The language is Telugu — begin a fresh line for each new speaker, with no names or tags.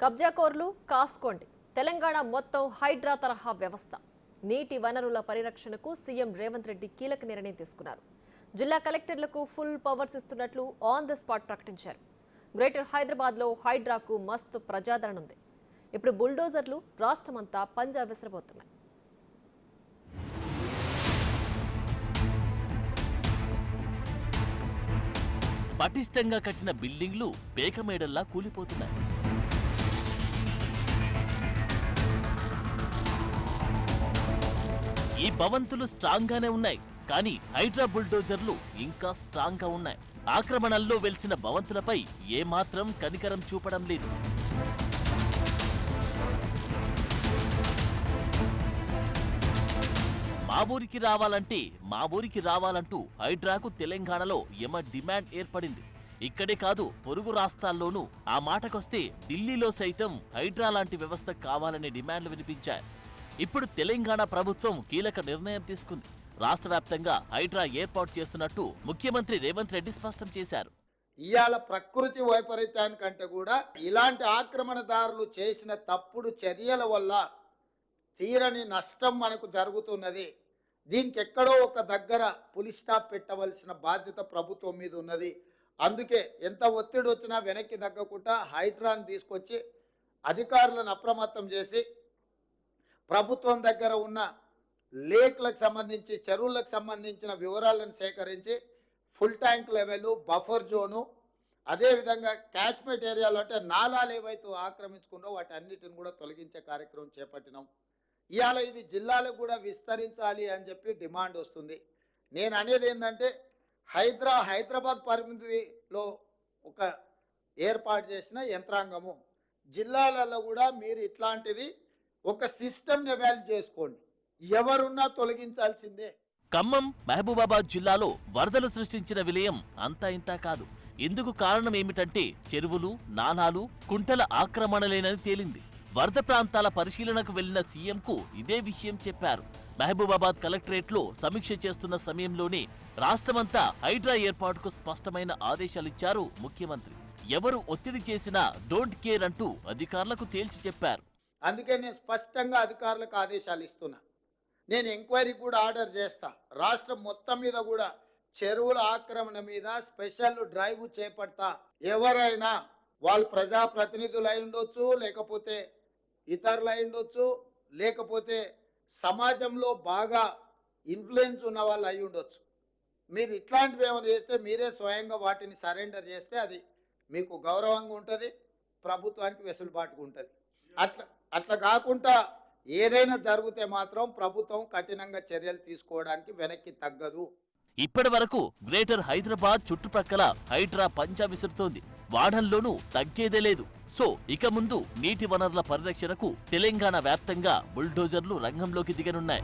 కబ్జాకోర్లు కాసుకోండి. తెలంగాణ మొత్తం హైడ్రా తరహా వ్యవస్థ. నీటి వనరుల పరిరక్షణకు సీఎం రేవంత్ రెడ్డి కీలక నిర్ణయం తీసుకున్నారు. జిల్లా కలెక్టర్లకు ఫుల్ పవర్స్ ఇస్తున్నట్లు ఆన్ ద స్పాట్ ప్రకటించారు. గ్రేటర్ హైదరాబాద్లో హైడ్రాకు మస్తు ప్రజాదరణ ఉంది. ఇప్పుడు బుల్డోజర్లు రాష్ట్రమంతా పంజా విసిరబోతున్నాయి.
పటిష్టంగా కట్టిన బిల్డింగ్లు పేకమేడల్లా కూలిపోతున్నాయి. ఈ భవంతులు స్ట్రాంగ్ గానే ఉన్నాయి, కానీ హైడ్రా బుల్డోజర్లు ఇంకా స్ట్రాంగ్ గా ఉన్నాయి. ఆక్రమణల్లో వెలిసిన భవంతులపై ఏమాత్రం కనికరం చూపడం లేదు. మా ఊరికి రావాలంటూ హైడ్రాకు తెలంగాణలో యమ డిమాండ్ ఏర్పడింది. ఇక్కడే కాదు, పొరుగు రాష్ట్రాల్లోనూ ఆ మాటకొస్తే ఢిల్లీలో సైతం హైడ్రా లాంటి వ్యవస్థ కావాలనే డిమాండ్లు వినిపించాయి. ఇప్పుడు తెలంగాణ ప్రభుత్వం కీలక నిర్ణయం తీసుకుంది. రాష్ట్ర వ్యాప్తంగా హైడ్రా ఏర్పాటు చేస్తున్నట్టు ముఖ్యమంత్రి రేవంత్ రెడ్డి స్పష్టం చేశారు.
ఇవాళ ప్రకృతి వైపరీత్యానికంటే కూడా ఇలాంటి ఆక్రమణదారులు చేసిన తప్పుడు చర్యల వల్ల తీరని నష్టం మనకు జరుగుతున్నది. దీనికి ఎక్కడో ఒక దగ్గర పులి స్టాప్ పెట్టవలసిన బాధ్యత ప్రభుత్వం మీద ఉన్నది. అందుకే ఎంత ఒత్తిడి వచ్చినా వెనక్కి తగ్గకుండా హైడ్రాను తీసుకొచ్చి అధికారులను అప్రమత్తం చేసి ప్రభుత్వం దగ్గర ఉన్న లేక్లకు సంబంధించి చెరువులకు సంబంధించిన వివరాలను సేకరించి full tank level, buffer zone, అదేవిధంగా క్యాచ్మెంట్ ఏరియాలో అంటే నాలాలు ఏవైతే ఆక్రమించుకున్నో వాటి అన్నిటిని కూడా తొలగించే కార్యక్రమం చేపట్టినాం. ఇవాళ ఇది జిల్లాలకు కూడా విస్తరించాలి అని చెప్పి డిమాండ్ వస్తుంది. నేను అనేది ఏంటంటే హైదరాబాద్ పరిమితిలో ఒక ఏర్పాటు చేసిన యంత్రాంగము, జిల్లాలలో కూడా మీరు ఇట్లాంటిది ఒక సిస్టమ్ని ఎవాల్యుయేట్ చేసుకోండి. ఎవరున్నా తొలగించాల్సిందే.
ఖమ్మం, మహబూబాబాద్ జిల్లాలో వరదలు సృష్టించిన విలయం అంతా ఇంతా కాదు. ఇందుకు కారణం ఏమిటంటే చెరువులు, నాలాలు, కుంటల ఆక్రమణలేనని తేలింది. వరద ప్రాంతాల పరిశీలనకు వెళ్లిన సీఎంకు ఇదే విషయం చెప్పారు. మహబూబాబాద్ కలెక్టరేట్లో సమీక్ష చేస్తున్న సమయంలోనే రాష్ట్రమంతా హైడ్రా ఏర్పాటుకు స్పష్టమైన ఆదేశాలిచ్చారు ముఖ్యమంత్రి. ఎవరు ఒత్తిడి చేసినా డోంట్ కేర్ అంటూ అధికారులకు తేల్చి చెప్పారు.
అందుకే నేను స్పష్టంగా అధికారులకు ఆదేశాలు ఇస్తున్నా. నేను ఎంక్వైరీకి కూడా ఆర్డర్ చేస్తా. రాష్ట్రం మొత్తం మీద కూడా చెరువుల ఆక్రమణ మీద స్పెషల్ డ్రైవ్ చేపడతా. ఎవరైనా వాళ్ళు ప్రజాప్రతినిధులు అయి ఉండొచ్చు, లేకపోతే ఇతరులు అయి ఉండొచ్చు, లేకపోతే సమాజంలో బాగా ఇన్ఫ్లుయెన్స్ ఉన్న వాళ్ళు అయి ఉండొచ్చు. మీరు ఇట్లాంటివి ఏమైనా చేస్తే మీరే స్వయంగా వాటిని సరెండర్ చేస్తే అది మీకు గౌరవంగా ఉంటుంది, ప్రభుత్వానికి వెసులుబాటుగా ఉంటుంది. అట్లా కాకుండా ఏదైనా జరిగితే మాత్రం ప్రభుత్వం కఠినంగా చర్యలు తీసుకోవడానికి వెనక్కి తగ్గదు.
ఇప్పటి వరకు గ్రేటర్ హైదరాబాద్ చుట్టుప్రక్కల హైడ్రా పంజా విసురుతోంది. వాడల్లోనూ తగ్గేదే లేదు. సో ఇక ముందు నీటి వనరుల పరిరక్షణకు తెలంగాణ వ్యాప్తంగా బుల్డోజర్లు రంగంలోకి దిగనున్నాయి.